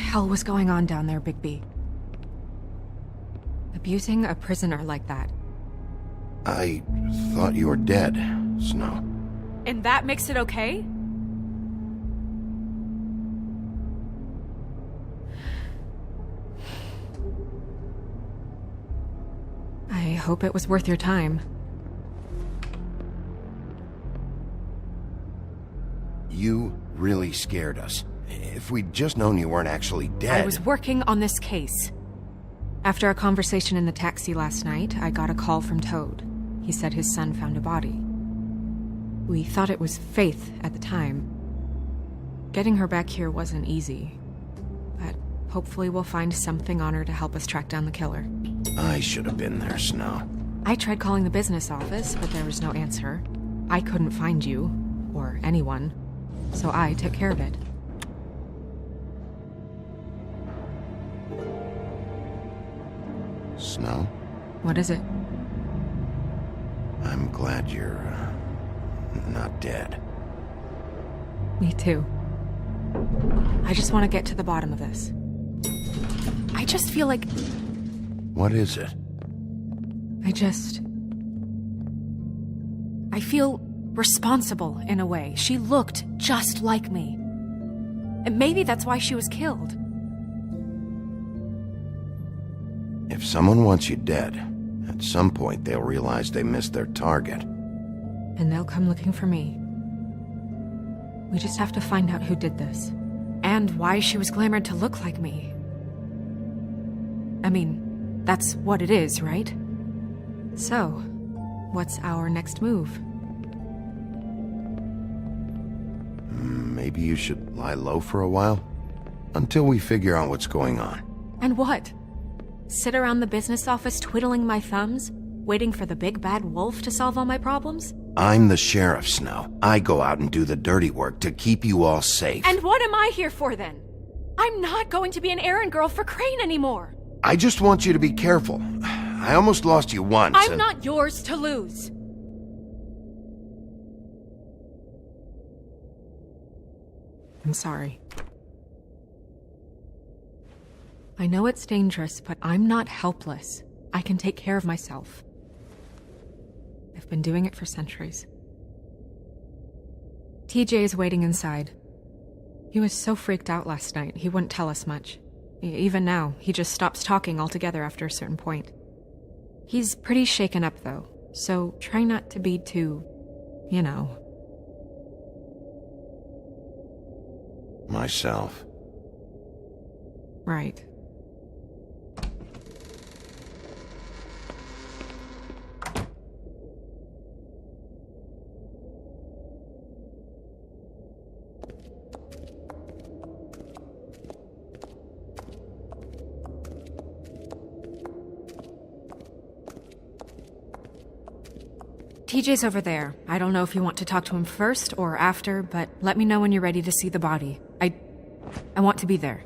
hell was going on down there, Bigby? Abusing a prisoner like that. I thought you were dead, Snow. And that makes it okay? I hope it was worth your time. You really scared us. If we'd just known you weren't actually dead... I was working on this case. After our conversation in the taxi last night, I got a call from Toad. He said his son found a body. We thought it was Faith at the time. Getting her back here wasn't easy. But hopefully we'll find something on her to help us track down the killer. I should have been there, Snow. I tried calling the business office, but there was no answer. I couldn't find you, or anyone, so I took care of it. Snow? What is it? I'm glad you're, not dead. Me too. I just want to get to the bottom of this. I just feel like... What is it? I feel responsible in a way. She looked just like me. And maybe that's why she was killed. If someone wants you dead, at some point they'll realize they missed their target. And they'll come looking for me. We just have to find out who did this. And why she was glamored to look like me. I mean, that's what it is, right? So, what's our next move? Maybe you should lie low for a while? Until we figure out what's going on. And what? Sit around the business office twiddling my thumbs, waiting for the big bad wolf to solve all my problems? I'm the sheriff, Snow. I go out and do the dirty work to keep you all safe. And what am I here for then? I'm not going to be an errand girl for Crane anymore. I just want you to be careful. I almost lost you once. I'm not yours to lose. I'm sorry. I know it's dangerous, but I'm not helpless. I can take care of myself. I've been doing it for centuries. TJ is waiting inside. He was so freaked out last night, he wouldn't tell us much. Even now, he just stops talking altogether after a certain point. He's pretty shaken up, though, so try not to be too, you know. Myself. Right. TJ's over there. I don't know if you want to talk to him first or after, but let me know when you're ready to see the body. I want to be there.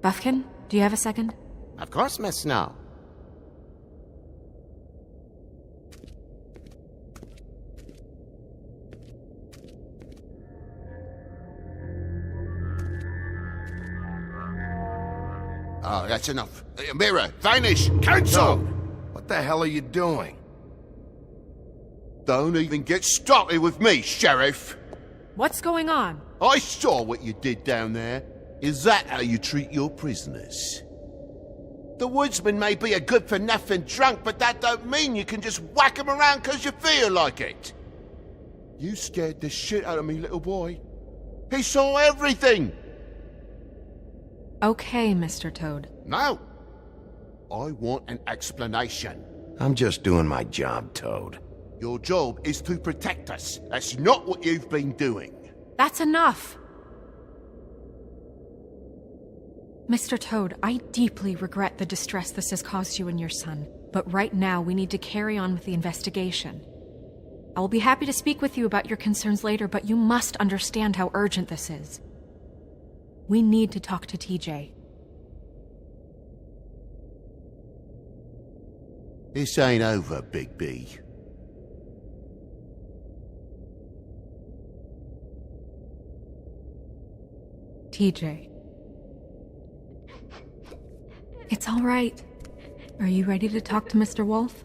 Buffkin, do you have a second? Of course, Miss Snow. Oh, that's enough. Mirror, vanish, cancel! What the hell are you doing? Don't even get started with me, Sheriff. What's going on? I saw what you did down there. Is that how you treat your prisoners? The woodsman may be a good-for-nothing drunk, but that don't mean you can just whack him around because you feel like it. You scared the shit out of me, little boy. He saw everything. Okay, Mr. Toad. No. I want an explanation. I'm just doing my job, Toad. Your job is to protect us. That's not what you've been doing. That's enough! Mr. Toad, I deeply regret the distress this has caused you and your son, but right now we need to carry on with the investigation. I will be happy to speak with you about your concerns later, but you must understand how urgent this is. We need to talk to TJ. This ain't over, Big B. TJ. It's all right. Are you ready to talk to Mr. Wolf?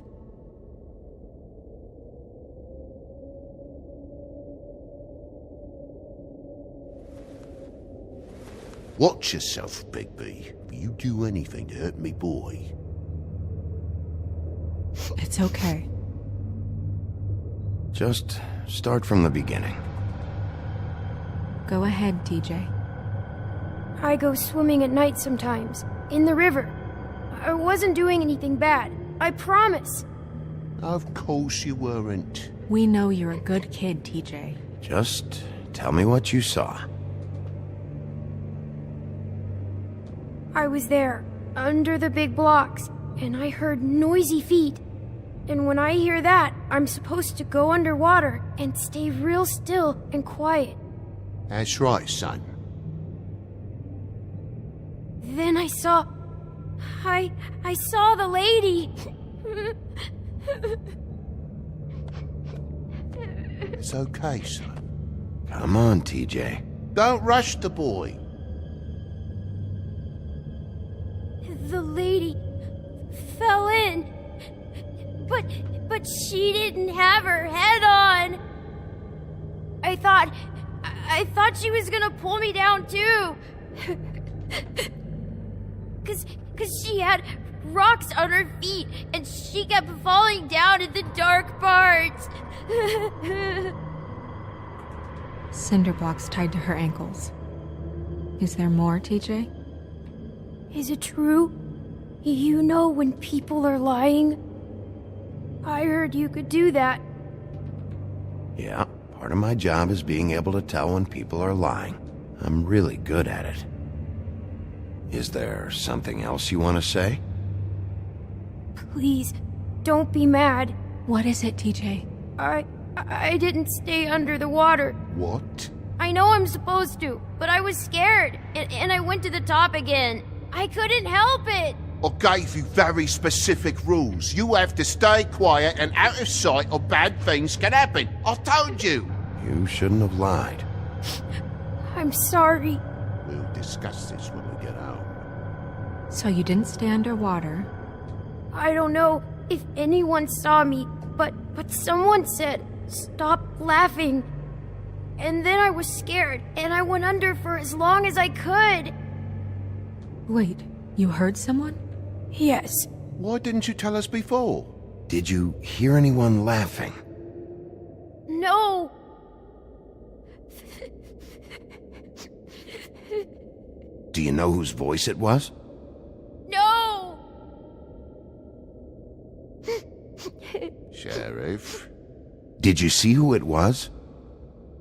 Watch yourself, Bigby. You do anything to hurt me boy. It's okay. Just start from the beginning. Go ahead, TJ. I go swimming at night sometimes, in the river. I wasn't doing anything bad, I promise. Of course you weren't. We know you're a good kid, TJ. Just tell me what you saw. I was there, under the big blocks, and I heard noisy feet. And when I hear that, I'm supposed to go underwater and stay real still and quiet. That's right, son. Then I saw the lady. It's okay, son. Come on, TJ. Don't rush the boy. The lady fell in. But she didn't have her head on. I thought she was gonna pull me down too. Cause she had rocks on her feet and she kept falling down in the dark parts. Cinder blocks tied to her ankles. Is there more, TJ? Is it true? You know when people are lying? I heard you could do that. Yeah, part of my job is being able to tell when people are lying. I'm really good at it. Is there something else you want to say? Please, don't be mad. What is it, TJ? I didn't stay under the water. What? I know I'm supposed to, but I was scared, and I went to the top again. I couldn't help it. I gave you very specific rules. You have to stay quiet and out of sight or bad things can happen. I told you. You shouldn't have lied. I'm sorry. We'll discuss this when we get home. So you didn't stay underwater. I don't know if anyone saw me, but someone said, "Stop laughing." And then I was scared, and I went under for as long as I could. Wait, you heard someone? Yes. Why didn't you tell us before? Did you hear anyone laughing? No. Do you know whose voice it was? No. Sheriff? Did you see who it was?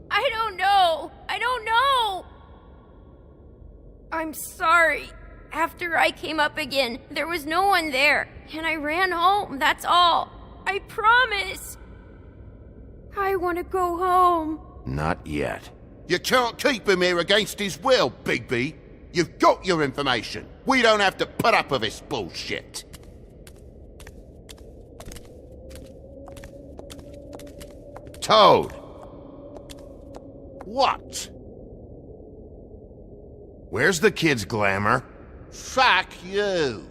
I don't know. I'm sorry. After I came up again, there was no one there, and I ran home, that's all. I promise. I want to go home. Not yet. You can't keep him here against his will, Bigby. You've got your information. We don't have to put up with this bullshit. Toad! What? Where's the kid's glamour? Fuck you.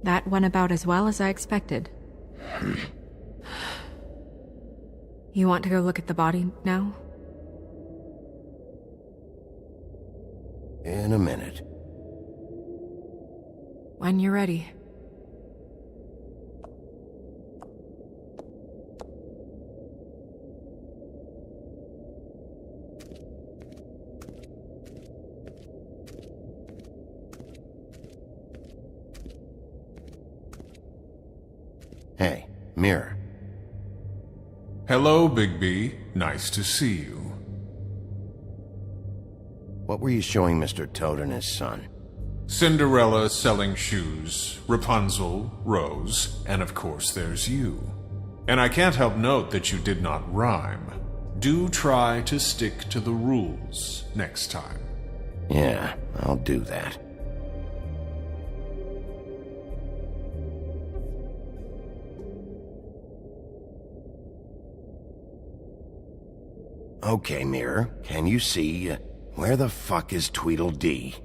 That went about as well as I expected. You want to go look at the body now? In a minute. When you're ready. Hey, Mirror. Hello, Bigby. Nice to see you. What were you showing Mr. Toad and his son? Cinderella selling shoes, Rapunzel, Rose, and of course there's you. And I can't help note that you did not rhyme. Do try to stick to the rules next time. Yeah, I'll do that. Okay, Mirror, can you see Where the fuck is Tweedledee?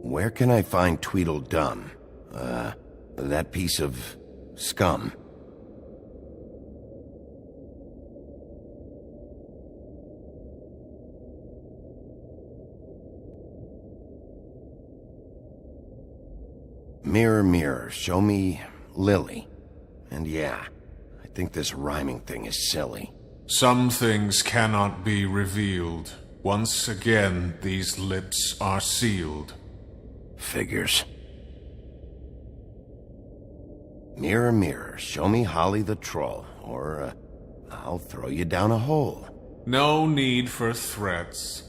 Where can I find Tweedledum? That piece of scum. Mirror, mirror, show me Lily. And yeah, I think this rhyming thing is silly. Some things cannot be revealed. Once again, these lips are sealed. Figures. Mirror, mirror, show me Holly the troll, or I'll throw you down a hole. No need for threats.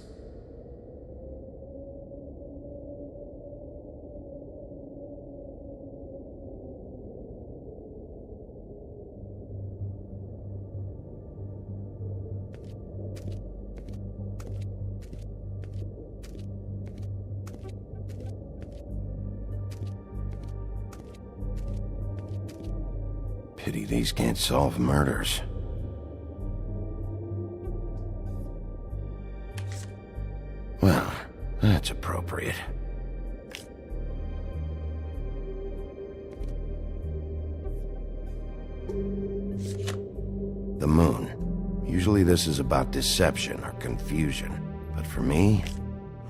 Pity these can't solve murders. Well, that's appropriate. The moon. Usually this is about deception or confusion. But for me,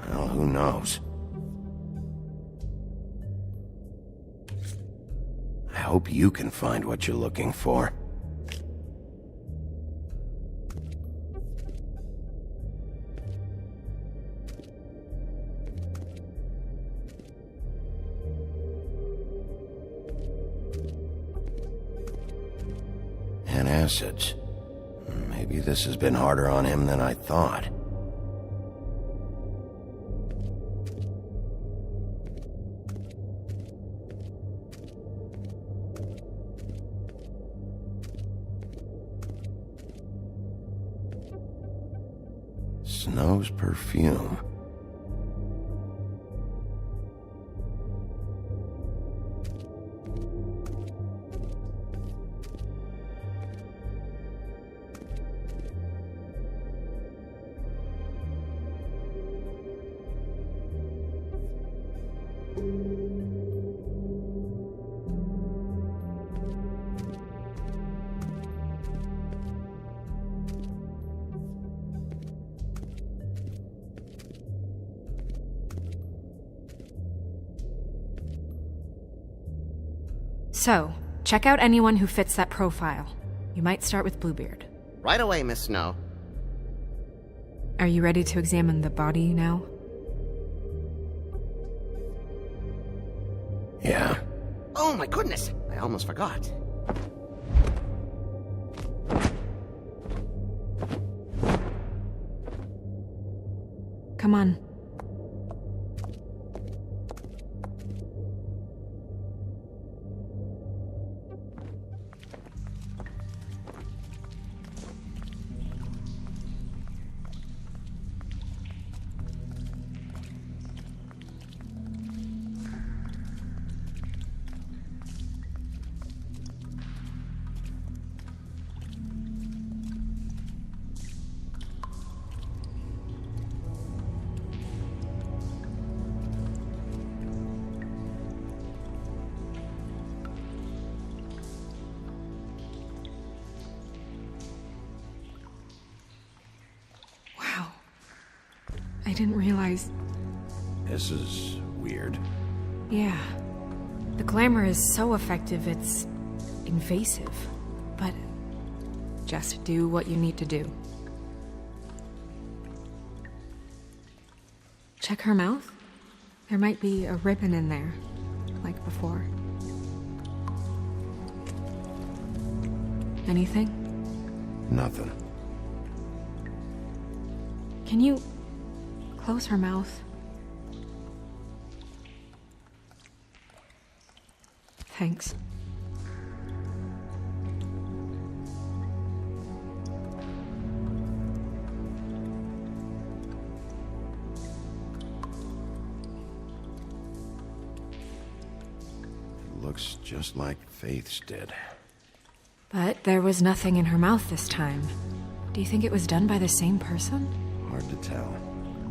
well, who knows? I hope you can find what you're looking for. Antacids. Maybe this has been harder on him than I thought. Snow's perfume. So, check out anyone who fits that profile. You might start with Bluebeard. Right away, Miss Snow. Are you ready to examine the body now? Yeah. Oh my goodness! I almost forgot. Come on. I didn't realize... This is weird. Yeah. The glamour is so effective, it's invasive. But just do what you need to do. Check her mouth. There might be a ribbon in there, like before. Anything? Nothing. Can you close her mouth? Thanks. just like Faith's did. But there was nothing in her mouth this time. Do you think it was done by the same person? Hard to tell.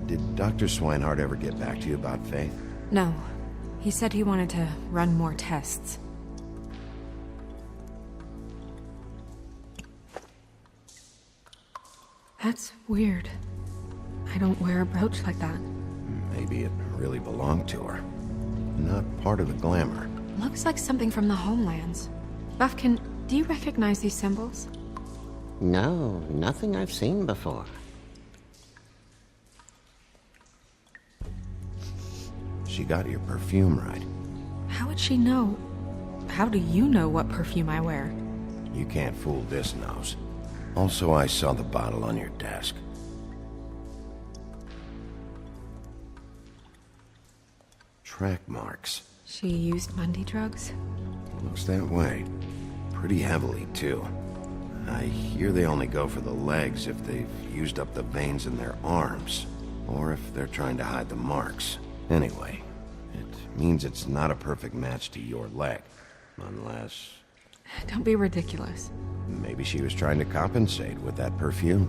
Did Dr. Swinehart ever get back to you about Faith? No. He said he wanted to run more tests. That's weird. I don't wear a brooch like that. Maybe it really belonged to her. Not part of the glamour. Looks like something from the homelands. Buffkin, do you recognize these symbols? No, nothing I've seen before. She got your perfume right. How would she know? How do you know what perfume I wear? You can't fool this nose. Also, I saw the bottle on your desk. Track marks. She used Mundy drugs? Looks that way. Pretty heavily, too. I hear they only go for the legs if they've used up the veins in their arms, or if they're trying to hide the marks. Anyway, it means it's not a perfect match to your leg. Unless... Don't be ridiculous. maybe she was trying to compensate with that perfume.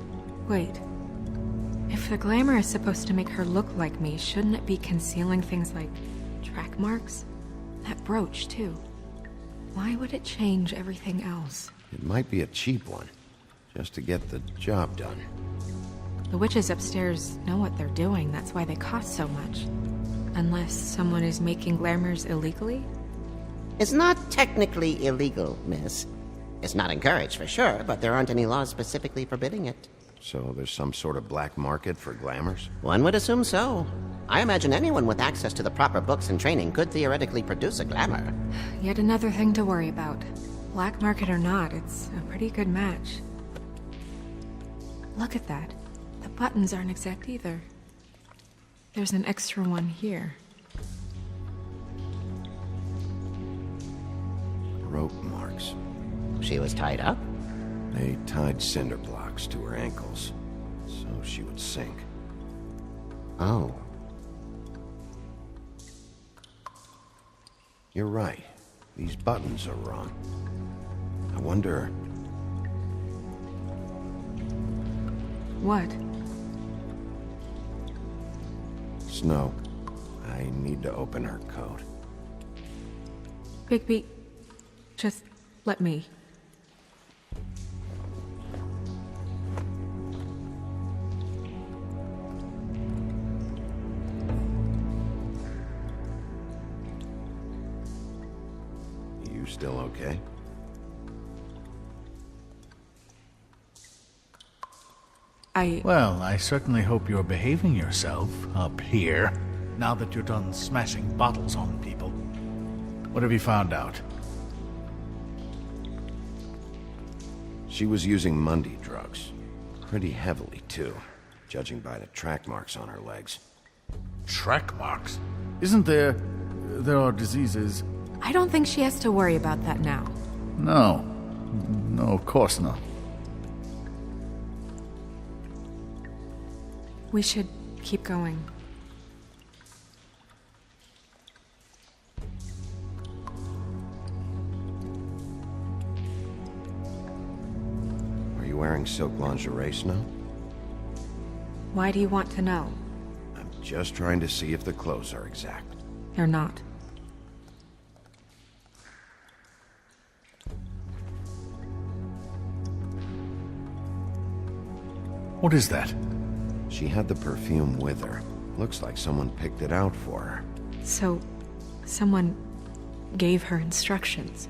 Wait. If the glamour is supposed to make her look like me, shouldn't it be concealing things like track marks? That brooch, too. Why would it change everything else? It might be a cheap one, just to get the job done. The witches upstairs know what they're doing, that's why they cost so much. Unless someone is making glamours illegally? It's not technically illegal, miss. It's not encouraged for sure, but there aren't any laws specifically forbidding it. So there's some sort of black market for glamours? One would assume so. I imagine anyone with access to the proper books and training could theoretically produce a glamour. Yet another thing to worry about. Black market or not, it's a pretty good match. Look at that. The buttons aren't exact either. There's an extra one here. Rope marks. She was tied up? They tied cinder blocks to her ankles, so she would sink. Oh. You're right. These buttons are wrong. I wonder... What? Snow, I need to open her coat. Bigby, just let me. You still okay? Well, I certainly hope you're behaving yourself up here, now that you're done smashing bottles on people. What have you found out? She was using Mundy drugs. Pretty heavily, too, judging by the track marks on her legs. Track marks? Isn't there... there are diseases... I don't think she has to worry about that now. No. No, of course not. We should keep going. Are you wearing silk lingerie, Snow? Why do you want to know? I'm just trying to see if the clothes are exact. They're not. What is that? She had the perfume with her. Looks like someone picked it out for her. So, someone gave her instructions.